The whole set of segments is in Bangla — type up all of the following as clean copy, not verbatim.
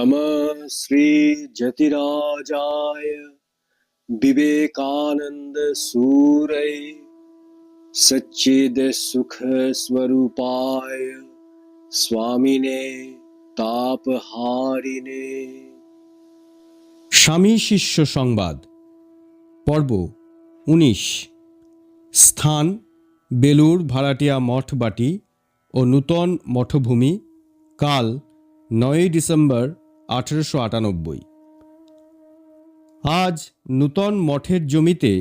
नमः श्री जतिराजाय विवेकानंद सूरय सच्चिद सुख स्वरूपाय स्वामिने तापहारिणे। স্বামী শিষ্য সংবাদ পর্ব ১৯। স্থান বেলুড় ভাড়াটিয়া মঠ বাটি ও নূতন মঠভূমি। কাল ৯ ডিসেম্বর ১৮৯৮। আজ নূতন মঠের জমিতে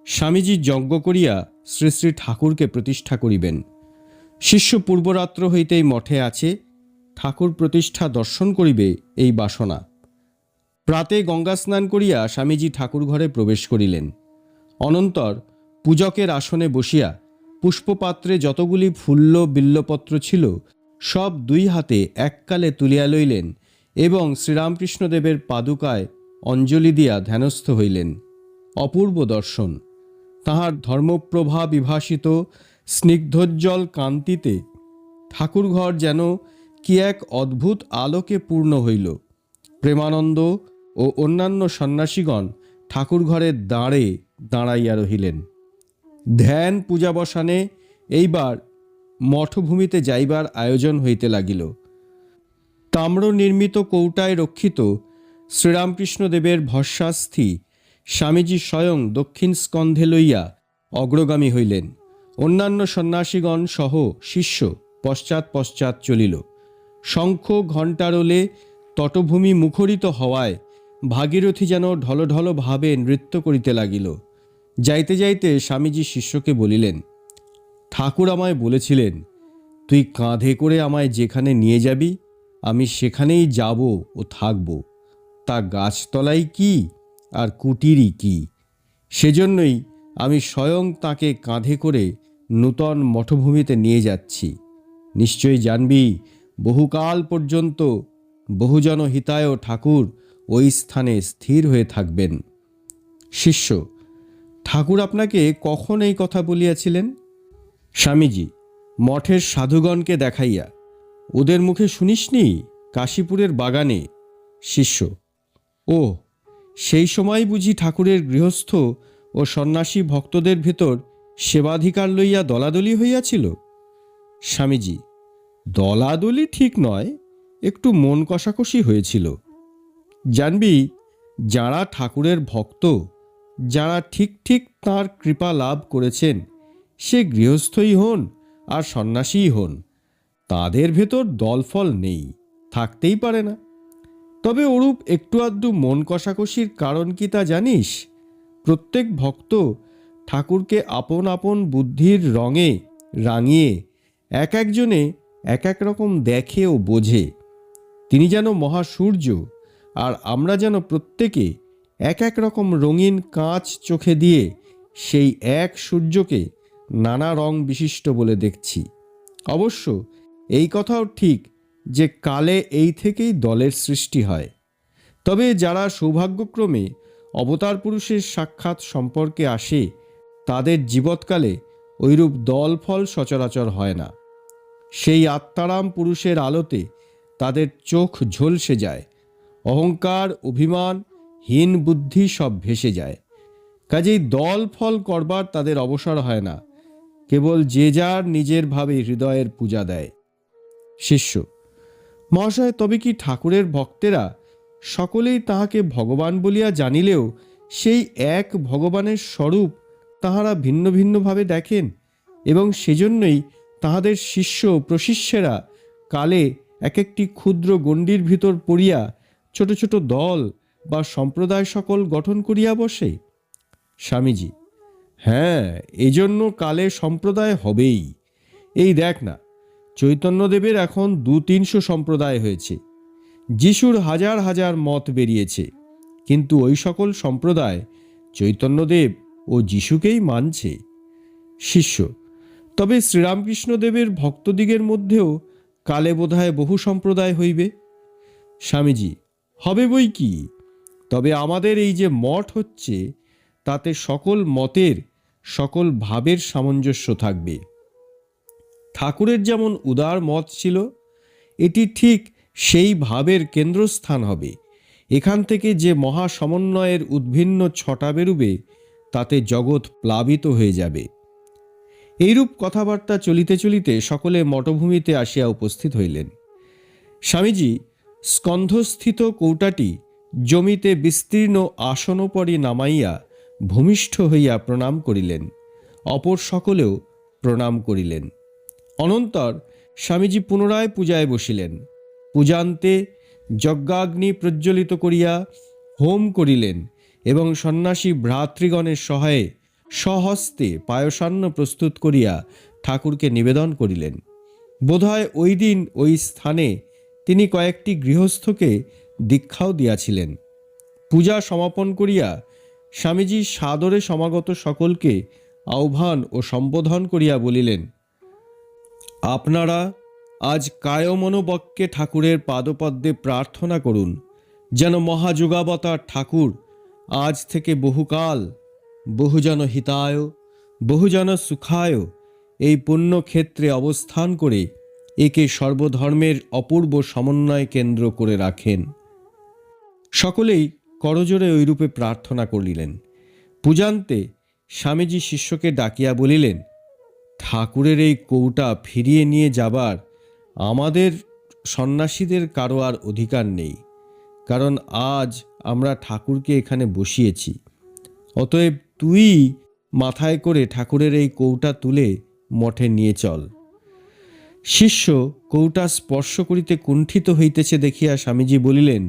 স্বামীজি যজ্ঞ করিয়া শ্রী শ্রী ঠাকুরকে প্রতিষ্ঠা করিবেন। শিষ্য পূর্বরাত্র হইতেই মঠে আছে, ঠাকুর প্রতিষ্ঠা দর্শন করিবে এই বাসনা। প্রাতে গঙ্গা স্নান করিয়া স্বামীজি ঠাকুর ঘরে প্রবেশ করিলেন। অনন্তর পূজকের আসনে বসিয়া পুষ্পপাত্রে যতগুলি ফুল্ল বিল্লপত্র ছিল সব দুই হাতে এককালে তুলিয়া লইলেন এবং শ্রীরামকৃষ্ণদেবের পাদুকায় অঞ্জলি দিয়া ধ্যানস্থ হইলেন। অপূর্ব দর্শন। তাহার ধর্মপ্রভা বিভাসিত স্নিগ্ধোজ্জ্বল কান্তিতে ঠাকুরঘর যেন কি এক অদ্ভুত আলোকে পূর্ণ হইল। প্রেমানন্দ ও অন্যান্য সন্ন্যাসীগণ ঠাকুরঘরের দ্বারে দাঁড়াইয়া রহিলেন। ধ্যান পূজাবসানে এইবার মঠভূমিতে যাইবার আয়োজন হইতে লাগিল। তাম্র নির্মিত কৌটায় রক্ষিত শ্রীরামকৃষ্ণদেবের ভস্মাস্থি স্বামীজি স্বয়ং দক্ষিণ স্কন্ধে লইয়া অগ্রগামী হইলেন। অন্যান্য সন্ন্যাসীগণ সহ শিষ্য পশ্চাৎ পশ্চাৎ চলিল। শঙ্খ ঘণ্টারোলে তটভূমি মুখরিত হওয়ায় ভাগীরথী যেন ঢলঢল ভাবে নৃত্য করিতে লাগিল। যাইতে যাইতে স্বামীজি শিষ্যকে বলিলেন, ঠাকুর আমায় বলেছিলেন, তুই কাঁধে করে আমায় যেখানে নিয়ে যাবি আমি সেখানেই যাব ও থাকব। তা গাছতলাই কি আর কুটিরই কি? সেজন্যই আমি স্বয়ং তাকে কাঁধে করে নূতন মঠভূমিতে নিয়ে যাচ্ছি। নিশ্চয়ই জানবি, বহুকাল পর্যন্ত বহুজন হিতায় ঠাকুর ওই স্থানে স্থির হয়ে থাকবেন। শিষ্য, ঠাকুর আপনাকে কখন এই কথা বলিয়াছিলেন? স্বামীজি মঠের সাধুগণকে দেখাইয়া, ওদের মুখে শুনিসনি কাশীপুরের বাগানে? শিষ্য, ও সেই সময় বুঝি ঠাকুরের গৃহস্থ ও সন্ন্যাসী ভক্তদের ভেতর সেবাধিকার লইয়া দলাদলি হইয়াছিল? স্বামীজি, দলাদলি ঠিক নয়, একটু মন কষাকষি হয়েছিল। জানবি, যারা ঠাকুরের ভক্ত, যারা ঠিক ঠিক তাঁর কৃপা লাভ করেছেন, সে গৃহস্থই হন আর সন্ন্যাসীই হন, তাদের ভেতর দলফল নেই, থাকতেই পারে না। তবে ওরূপ একটু আধটু মন কষাকষির কারণ কি তা জানিস? প্রত্যেক ভক্ত ঠাকুরকে আপন আপন বুদ্ধির রঙে রাঙিয়ে এক একজনে এক এক রকম দেখে ও বোঝে। তিনি যেন মহাসূর্য, আর আমরা যেন প্রত্যেকে এক এক রকম রঙিন কাঁচ চোখে দিয়ে সেই এক সূর্যকে নানা রং বিশিষ্ট বলে দেখছি। অবশ্য এই কথাও ঠিক যে কালে এই থেকেই দলের সৃষ্টি হয়। তবে যারা সৌভাগ্যক্রমে অবতার পুরুষের সাক্ষাৎ সম্পর্কে আসে, তাদের জীবৎকালে ঐরূপ দল ফল সচরাচর হয় না। সেই আত্মারাম পুরুষের আলোতে তাদের চোখ ঝলসে যায়, অহংকার অভিমান হীন বুদ্ধি সব ভেসে যায়। কাজেই দল ফল করবার তাদের অবসর হয় না, কেবল যে যার নিজের ভাবে হৃদয়ের পূজা দেয়। শিষ্য, মহাশয়, তবে কি ঠাকুরের ভক্তেরা সকলেই তাহাকে ভগবান বলিয়া জানিলেও সেই এক ভগবানের স্বরূপ তাহারা ভিন্ন ভিন্নভাবে দেখেন এবং সেজন্যই তাহাদের শিষ্য প্রশিষ্যেরা কালে এক একটি ক্ষুদ্র গণ্ডির ভিতর পড়িয়া ছোট ছোট দল বা সম্প্রদায় সকল গঠন করিয়া বসে? স্বামীজি, হ্যাঁ, এজন্য কালে সম্প্রদায় হবেই। এই দেখ না, চৈতন্যদেবের এখন ২-৩০০ সম্প্রদায় হয়েছে। যিশুর হাজার হাজার মত বেরিয়েছে, কিন্তু ওই সকল সম্প্রদায় চৈতন্যদেব ও যিশুকেই মানছে। শিষ্য, তবে শ্রীরামকৃষ্ণদেবের ভক্তদিগের মধ্যেও কালে বোধহয় বহু সম্প্রদায় হইবে? স্বামীজি, হবে বই কি, তবে আমাদের এই যে মঠ হচ্ছে তাতে সকল মতের সকল ভাবের সামঞ্জস্য থাকবে। ঠাকুরের যেমন উদার মত ছিল, এটি ঠিক সেই ভাবের কেন্দ্রস্থান হবে। এখান থেকে যে মহা সমন্বয়ের উদ্ভিন্ন ছটা বেরুবে, তাতে জগৎ প্লাবিত হয়ে যাবে। এইরূপ কথাবার্তা চলিতে চলিতে সকলে মঠভূমিতে আসিয়া উপস্থিত হইলেন। স্বামীজি স্কন্ধস্থিত কৌটাটি জমিতে বিস্তীর্ণ আসনোপরি নামাইয়া ভূমিষ্ঠ হইয়া প্রণাম করিলেন। অপর সকলেও প্রণাম করিলেন। অনন্তর স্বামীজি পুনরায় পূজায় বসিলেন। পূজান্তে যজ্ঞাগ্নি প্রজ্বলিত করিয়া হোম করিলেন এবং সন্ন্যাসী ভ্রাতৃগণের সহায়ে স্বহস্তে পায়সান্ন প্রস্তুত করিয়া ঠাকুরকে নিবেদন করিলেন। বোধহয় ওই দিন ওই স্থানে তিনি কয়েকটি গৃহস্থকে দীক্ষাও দিয়াছিলেন। পূজা সমাপন করিয়া স্বামীজি সাদরে সমাগত সকলকে আহ্বান ও সম্বোধন করিয়া বলিলেন, আপনারা আজ কায়মনোবক্কে ঠাকুরের পাদপদ্মে প্রার্থনা করুন যেন মহাযুগাবতার ঠাকুর আজ থেকে বহুকাল বহুজন হিতায় বহুজন সুখায় এই পুণ্যক্ষেত্রে অবস্থান করে একে সর্বধর্মের অপূর্ব সমন্বয় কেন্দ্র করে রাখেন। সকলেই করজোড়ে ওইরূপে প্রার্থনা করিলেন। পূজান্তে স্বামীজি শিষ্যকে ডাকিয়া বলিলেন, ঠাকুরের এই কৌটা ফিরিয়ে নিয়ে যাবার আমাদের সন্ন্যাসীদের কারো আর অধিকার নেই, কারণ আজ আমরা ঠাকুরকে এখানে বসিয়েছি। অতএব তুই মাথায় করে ঠাকুরের এই কৌটা তুলে মঠে নিয়ে চল। শিষ্য কৌটা স্পর্শ করিতে কুণ্ঠিত হইতেছে দেখিয়া স্বামীজি বলিলেন,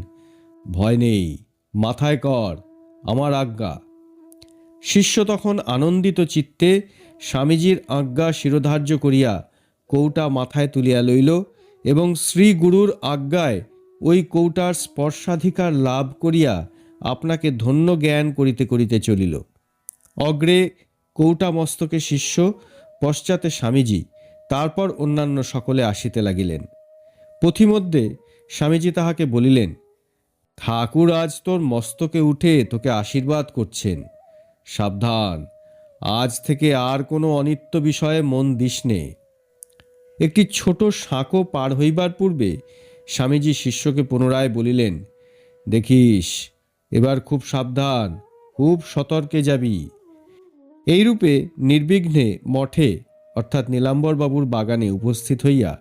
ভয় নেই, মাথায় কর, আমার আজ্ঞা। শিষ্য তখন আনন্দিত চিত্তে স্বামীজির আজ্ঞা শিরোধার্য করিয়া কৌটা মাথায় তুলিয়া লইল এবং শ্রী গুরুর আজ্ঞায় ওই কৌটার স্পর্শাধিকার লাভ করিয়া আপনাকে ধন্য জ্ঞান করিতে করিতে চলিল। অগ্রে কৌটা মস্তকে শিষ্য, পশ্চাতে স্বামীজি, তারপর অন্যান্য সকলে আসিতে লাগিলেন। পথিমধ্যে স্বামীজি তাহাকে বলিলেন, ঠাকুর আজ তোর মস্তকে উঠে তোকে আশীর্বাদ করছেন। সাবধান, আজ থেকে আর কোনো অনিত্য বিষয়ে মন দিস নে। একটি ছোট সাঁকো পার হইবার পূর্বে স্বামীজি শিষ্যকে পুনরায় বলিলেন, দেখিস এবার খুব সাবধান, খুব সতর্কে যাবি। এইরূপে নির্বিঘ্নে মঠে অর্থাৎ নীলাম্বরবাবুর বাগানে উপস্থিত হইয়া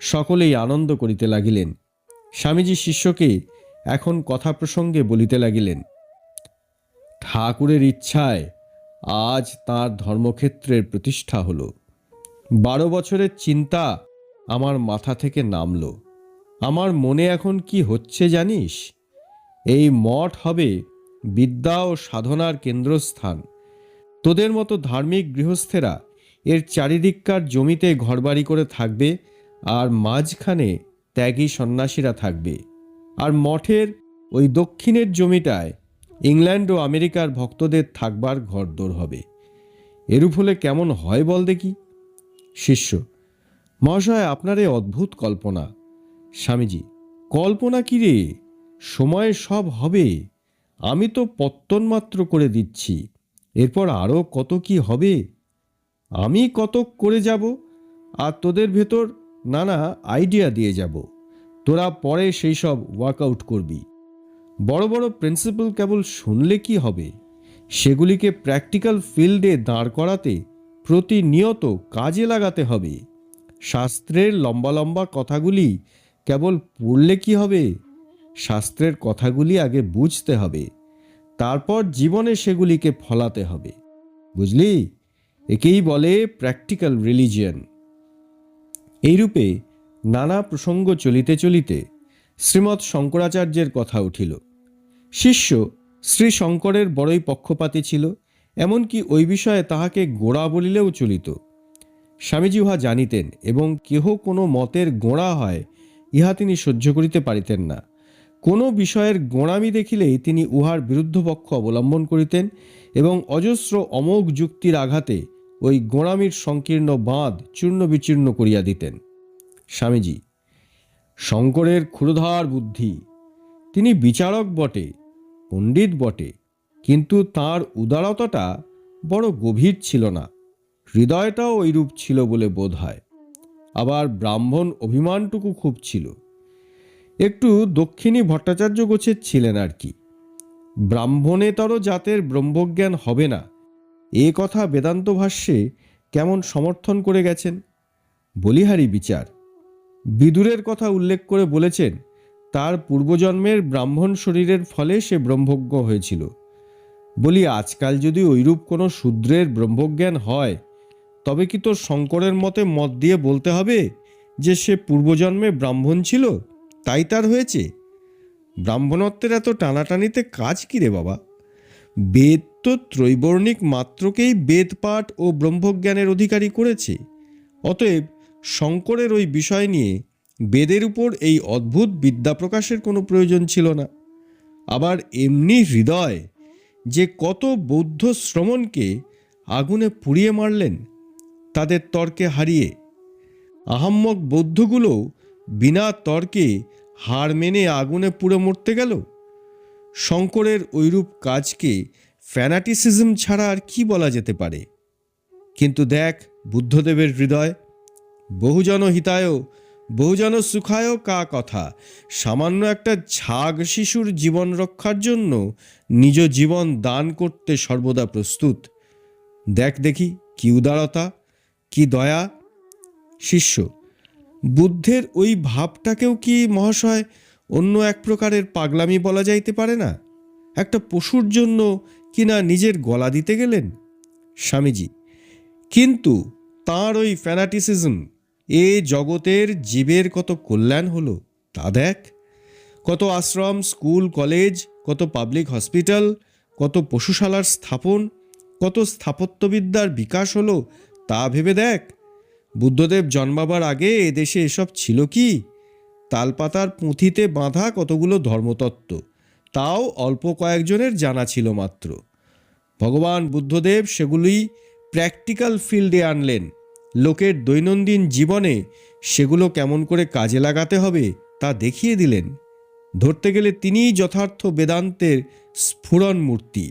সকলেই আনন্দ করিতে লাগিলেন। স্বামীজি শিষ্যকে এখন কথা প্রসঙ্গে বলিতে লাগিলেন, ঠাকুরের ইচ্ছায় আজ তাঁর ধর্মক্ষেত্রের প্রতিষ্ঠা হলো। 12 বছরের চিন্তা আমার মাথা থেকে নামল। আমার মনে এখন কি হচ্ছে জানিস? এই মঠ হবে বিদ্যা ও সাধনার কেন্দ্রস্থান। তোদের মতো ধার্মিক গৃহস্থেরা এর চারিদিককার জমিতে ঘরবাড়ি করে থাকবে, আর মাঝখানে ত্যাগী সন্ন্যাসীরা থাকবে। আর মঠের ওই দক্ষিণের জমিটায় ইংল্যান্ড ও আমেরিকার ভক্তদের থাকবার ঘরদোর হবে। এরূপ হলে কেমন হয় বল দেখি? শিষ্য, মহাশয়, আপনার এ অদ্ভুত কল্পনা। স্বামীজি, কল্পনা কি রে? সময়ে সব হবে। আমি তো পত্তন মাত্র করে দিচ্ছি, এরপর আরও কত কি হবে। আমি কত করে যাব আর তোদের ভেতর নানা আইডিয়া দিয়ে যাব। তোরা পরে সেই সব ওয়ার্কআউট করবি। বড় বড় প্রিন্সিপাল কেবল শুনলে কি হবে? সেগুলিকে প্র্যাকটিক্যাল ফিল্ডে দাঁড় করাতে প্রতিনিয়ত কাজে লাগাতে হবে। শাস্ত্রের লম্বা লম্বা কথাগুলি কেবল পড়লে কি হবে? শাস্ত্রের কথাগুলি আগে বুঝতে হবে, তারপর জীবনে সেগুলিকে ফলাতে হবে। বুঝলি? একেই বলে প্র্যাকটিক্যাল রিলিজিয়ন। এইরূপে নানা প্রসঙ্গ চলিতে চলিতে শ্রীমৎ শঙ্করাচার্যের কথা উঠিল। শিষ্য শ্রী শঙ্করের বড়ই পক্ষপাতী ছিল, এমনকি ওই বিষয়ে তাহাকে গোড়া বলিলেও চলিত। স্বামীজি উহা জানিতেন এবং কেহ কোনো মতের গোড়া হয় ইহা তিনি সহ্য করিতে পারিতেন না। কোনো বিষয়ের গোঁড়ামি দেখিলেই তিনি উহার বিরুদ্ধ পক্ষ অবলম্বন করিতেন এবং অজস্র অমোঘ যুক্তির আঘাতে ওই গোঁড়ামির সংকীর্ণ বাঁধ চূর্ণ বিচূর্ণ করিয়া দিতেন। স্বামীজি, শঙ্করের ক্ষুরধার বুদ্ধি। তিনি বিচারক বটে, পণ্ডিত বটে, কিন্তু তাঁর উদারতাটা বড় গভীর ছিল না। হৃদয়টাও ওইরূপ ছিল বলে বোধ হয়। আবার ব্রাহ্মণ অভিমানটুকু খুব ছিল। একটু দক্ষিণী ভট্টাচার্য গোছের ছিলেন আর কি। ব্রাহ্মণেতর জাতের ব্রহ্মজ্ঞান হবে না, এ কথা বেদান্ত ভাষ্যে কেমন সমর্থন করে গেছেন। বলিহারি বিচার। বিদুরের কথা উল্লেখ করে বলেছেন তার পূর্বজন্মের ব্রাহ্মণ শরীরের ফলে সে ব্রহ্মজ্ঞ হয়েছিল। বলি আজকাল যদি ঐরূপ কোনো শূদ্রের ব্রহ্মজ্ঞান হয়, তবে কি তোর শঙ্করের মতে মত দিয়ে বলতে হবে যে সে পূর্বজন্মে ব্রাহ্মণ ছিল, তাই তার হয়েছে? ব্রাহ্মণত্বের এত টানাটানিতে কাজ কি রে বাবা? বেদ তো ত্রৈবর্ণিক মাত্রকেই বেদপাঠ ও ব্রহ্মজ্ঞানের অধিকারী করেছে। অতএব শঙ্করের ওই বিষয় নিয়ে বেদের উপর এই অদ্ভুত বিদ্যা প্রকাশের কোনো প্রয়োজন ছিল না। আবার এমনি হৃদয় যে কত বৌদ্ধ শ্রমণকে আগুনে পুড়িয়ে মারলেন তাদের তর্কে হারিয়ে। আহাম্মক বৌদ্ধগুলো বিনা তর্কে হার মেনে আগুনে পুড়ে মরতে গেল। শঙ্করের ঐরূপ কাজকে ফ্যানাটিসিজম ছাড়া আর কি বলা যেতে পারে? কিন্তু দেখ বুদ্ধদেবের হৃদয়, বহুজন হিতায় বহুজন সুখায় কা কথা, সামান্য একটা ঝাগ শিশুর জীবন রক্ষার জন্য নিজ জীবন দান করতে সর্বদা প্রস্তুত। দেখ দেখি কি উদারতা, কি দয়া। শিষ্য, বুদ্ধের ওই ভাবটাকেও কি মহাশয় অন্য এক প্রকারের পাগলামি বলা যাইতে পারে না? একটা পশুর জন্য কিনা নিজের গলা দিতে গেলেন। স্বামীজি, কিন্তু তাঁর ওই ফ্যানাটিসিজম এ জগতের জীবের কত কল্যাণ হলো তা দেখ। কত আশ্রম, স্কুল, কলেজ, কত পাবলিক হসপিটাল, কত পশুশালার স্থাপন, কত স্থাপত্যবিদ্যার বিকাশ হলো তা ভেবে দেখ। বুদ্ধদেব জন্মাবার আগে এদেশে এসব ছিল কি? তালপাতার পুঁথিতে বাঁধা কতগুলো ধর্মতত্ত্ব, তাও অল্প কয়েকজনের জানা ছিল মাত্র। ভগবান বুদ্ধদেব সেগুলি প্র্যাকটিক্যাল ফিল্ডে আনলেন। লোকের দৈনন্দিন জীবনে সেগুলো কেমন করে কাজে লাগাতে হবে তা দেখিয়ে দিলেন। ধরতে গেলে তিনিই যথার্থ বেদান্তের স্ফুরণ মূর্তি।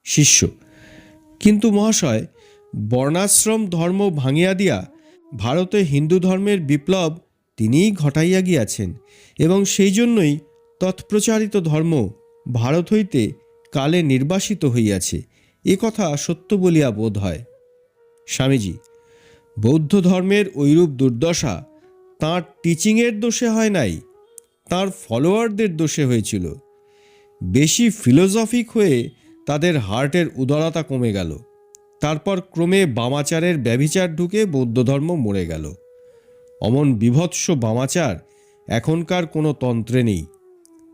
শিষ্য, কিন্তু মহাশয়, বর্ণাশ্রম ধর্ম ভাঙিয়া দিয়া ভারতে হিন্দু ধর্মের বিপ্লব তিনিই ঘটাইয়া গিয়াছেন, এবং সেই জন্যই তৎপ্রচারিত ধর্ম ভারত হইতে কালে নির্বাসিত হইয়াছে, এ কথা সত্য বলিয়া বোধ হয়। স্বামীজি, বৌদ্ধ ধর্মের ঐরূপ দুর্দশা তাঁর টিচিংয়ের দোষে হয় নাই, তাঁর ফলোয়ারদের দোষে হয়েছিল। বেশি ফিলোসফিক হয়ে তাদের হার্টের উদারতা কমে গেল। তারপর ক্রমে বামাচারের ব্যভিচার ঢুকে বৌদ্ধ ধর্ম মরে গেল। অমন বিভৎস বামাচার এখনকার কোনো তন্ত্রে নেই।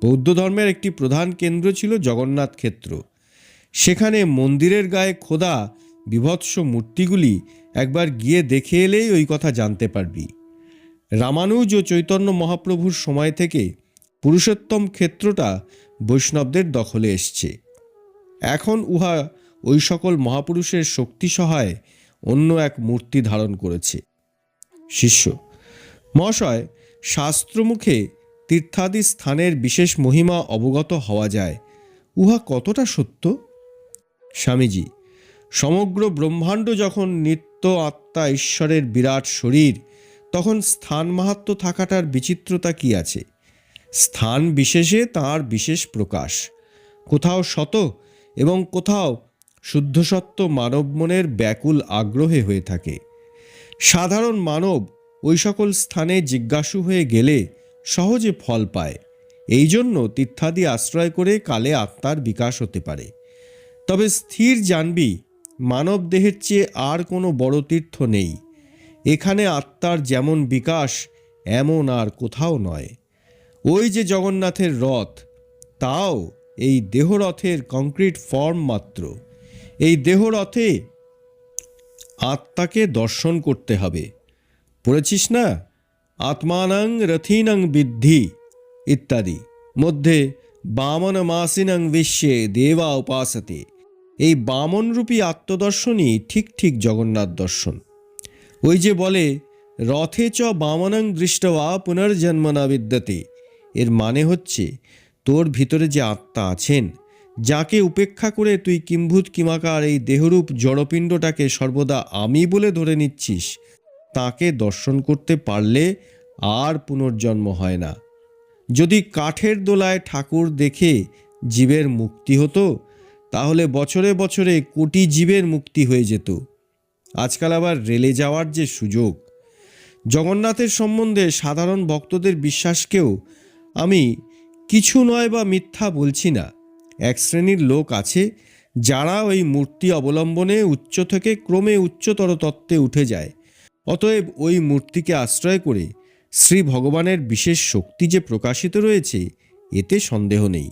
বৌদ্ধ ধর্মের একটি প্রধান কেন্দ্র ছিল জগন্নাথ ক্ষেত্র। সেখানে মন্দিরের গায়ে খোদা বিভৎস মূর্তিগুলি একবার গিয়ে দেখে এলেই ওই কথা জানতে পারবি। রামানুজ ও চৈতন্য মহাপ্রভুর সময় থেকে পুরুষোত্তম ক্ষেত্রটা বৈষ্ণবদের দখলে এসছে। এখন উহা ওই সকল মহাপুরুষের শক্তি সহায়ে অন্য এক মূর্তি ধারণ করেছে। শিষ্য, মহাশয়, শাস্ত্রমুখে তীর্থাদি স্থানের বিশেষ মহিমা অবগত হওয়া যায়, উহা কতটা সত্য? স্বামীজি, সমগ্র ব্রহ্মাণ্ড যখন নিত্য আত্মা ঈশ্বরের বিরাট শরীর, তখন স্থান মাহাত্ম্য থাকাটার বিচিত্রতা কি আছে? স্থান বিশেষে তাঁর বিশেষ প্রকাশ। কোথাও শত এবং কোথাও শুদ্ধসত্ত্ব মানব মনের ব্যাকুল আগ্রহে হয়ে থাকে। সাধারণ মানব ওই সকল স্থানে জিজ্ঞাসু হয়ে গেলে সহজে ফল পায়। এই জন্য তীর্থাদি আশ্রয় করে কালে আত্মার বিকাশ হতে পারে। তবে স্থির জানবি, মানব দেহের চেয়ে আর কোনো বড় তীর্থ নেই। এখানে আত্মার যেমন বিকাশ এমন আর কোথাও নয়। ওই যে জগন্নাথের রথ, তাও এই দেহরথের কংক্রিট ফর্ম মাত্র। এই দেহরথে আত্মাকে দর্শন করতে হবে। পড়েছিস না, আত্মানং রথিনং বিদ্ধি ইত্যাদি, মধ্যে বামন মাসিনং বিশ্বে দেবা উপাসতে। এই বামনরূপী আত্মদর্শনই ঠিক ঠিক জগন্নাথ দর্শন। ওই যে বলে রথে চ বামনং দৃষ্টবা পুনর্জন্ম না বিদ্যতে, এর মানে হচ্ছে তোর ভিতরে যে আত্মা আছেন, যাকে উপেক্ষা করে তুই কিম্ভূত কিমাকার এই দেহরূপ জড়পিণ্ডটাকে সর্বদা আমি বলে ধরে নিচ্ছিস, তাকে দর্শন করতে পারলে আর পুনর্জন্ম হয় না। যদি কাঠের দোলায় ঠাকুর দেখে জীবের মুক্তি হতো, তাহলে বছরে বছরে কোটি জীবের মুক্তি হয়ে যেত। আজকাল আবার রেলে যাওয়ার যে সুযোগ। জগন্নাথের সম্বন্ধে সাধারণ ভক্তদের বিশ্বাসকেও আমি কিছু নয় বা মিথ্যা বলছি না। এক শ্রেণীর লোক আছে যারা ওই মূর্তি অবলম্বনে উচ্চ থেকে ক্রমে উচ্চতর তত্ত্বে উঠে যায়। অতএব ওই মূর্তিকে আশ্রয় করে শ্রী ভগবানের বিশেষ শক্তি যে প্রকাশিত রয়েছে, এতে সন্দেহ নেই।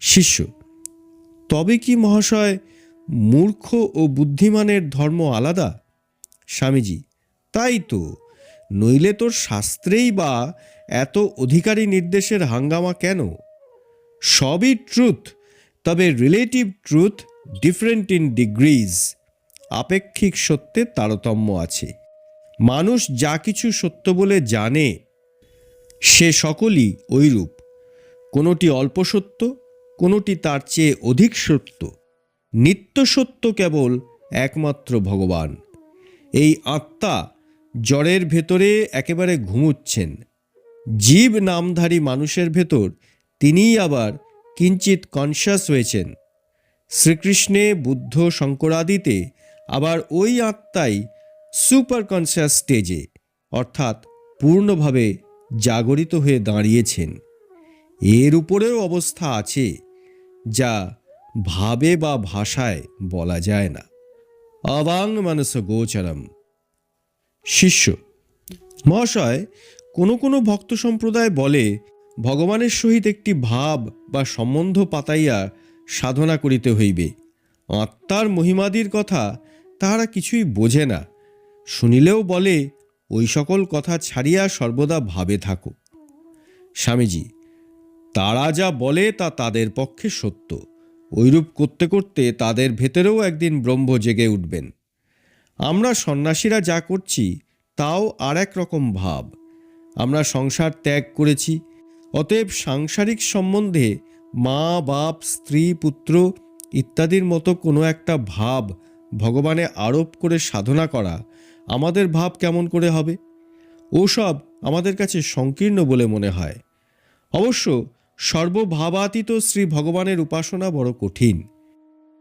শিষ্য: তবে কি মহাশয় মূর্খ ও বুদ্ধিমানের ধর্ম আলাদা? স্বামীজি: তাই তো, নইলে তোর শাস্ত্রেই বা এত অধিকারী নির্দেশের হাঙ্গামা কেন? সবই ট্রুথ, তবে relative truth different in degrees. আপেক্ষিক সত্যে তারতম্য আছে। মানুষ যা কিছু সত্য বলে জানে সে সকলই ঐরূপ। কোনোটি অল্প সত্য, কোনোটি তার চেয়ে অধিক সত্য। নিত্য সত্য কেবল একমাত্র ভগবান। এই আত্মা জড়ের ভেতরে একেবারে ঘুমুচ্ছেন। জীব নামধারী মানুষের ভেতর তিনিই আবার কিঞ্চিত কনশাস হয়েছেন। শ্রীকৃষ্ণে, বুদ্ধ, শঙ্করাদিতে আবার ওই আত্মাই সুপার কনশাস স্টেজে, অর্থাৎ পূর্ণভাবে জাগরিত হয়ে দাঁড়িয়েছেন। এর উপরেও অবস্থা আছে যা ভাবে বা ভাষায় বলা যায় না। অবাং মানস গোচরম। শিষ্য: মহাশয়, কোনো কোনো ভক্ত সম্প্রদায় বলে ভগবানের সহিত একটি ভাব বা সম্বন্ধ পাতাইয়া সাধনা করিতে হইবে। আত্মার মহিমাদির কথা তাহারা কিছুই বোঝে না। শুনিলেও বলে ওই সকল কথা ছাড়িয়া সর্বদা ভাবে থাকো। স্বামীজি: তারা যা বলে তা তাদের পক্ষে সত্য। ঐরূপ করতে করতে তাদের ভেতরেও একদিন ব্রহ্ম জেগে উঠবেন। আমরা সন্ন্যাসীরা যা করছি তাও আর এক রকম ভাব। আমরা সংসার ত্যাগ করেছি, অতএব সাংসারিক সম্বন্ধে মা, বাপ, স্ত্রী, পুত্র ইত্যাদির মতো কোনো একটা ভাব ভগবানে আরোপ করে সাধনা করা আমাদের ভাব কেমন করে হবে? ওসব আমাদের কাছে সংকীর্ণ বলে মনে হয়। অবশ্য সর্বভাবাতীত শ্রী ভগবানের উপাসনা বড় কঠিন।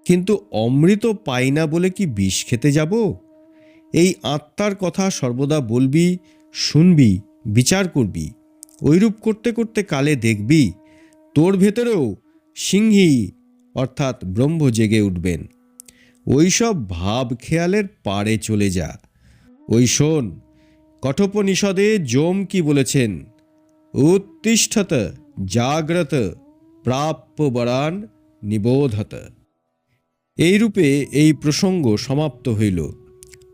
কিন্তু অমৃত পাই না বলে কি বিষ খেতে যাব? এই আত্মার কথা সর্বদা বলবি, শুনবি, বিচার করবি। ঐরূপ করতে করতে কালে দেখবি তোর ভেতরেও সিংহী অর্থাৎ ব্রহ্ম জেগে উঠবেন। ওইসব ভাব খেয়ালের পারে চলে যা। ওই শোন, কঠোপনিষদে যম কি বলেছেন? উত্তিষ্ঠত জাগ্রত প্রাপ্য বরান নিবোধত। এইরূপে এই প্রসঙ্গ সমাপ্ত হইল।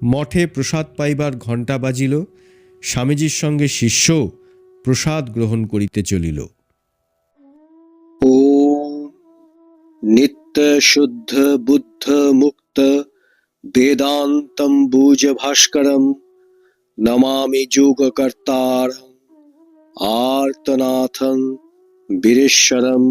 মঠে প্রসাদ পাইবার ঘণ্টা বাজিল। স্বামীজির সঙ্গে শিষ্য প্রসাদ গ্রহণ করিতে চলিল। ওম নিত্য শুদ্ধ বুদ্ধ মুক্ত বেদান্তম্বুজ ভাস্করম নমামি যোগকর্তারম আর্তনাথং বীরেশ্বরম।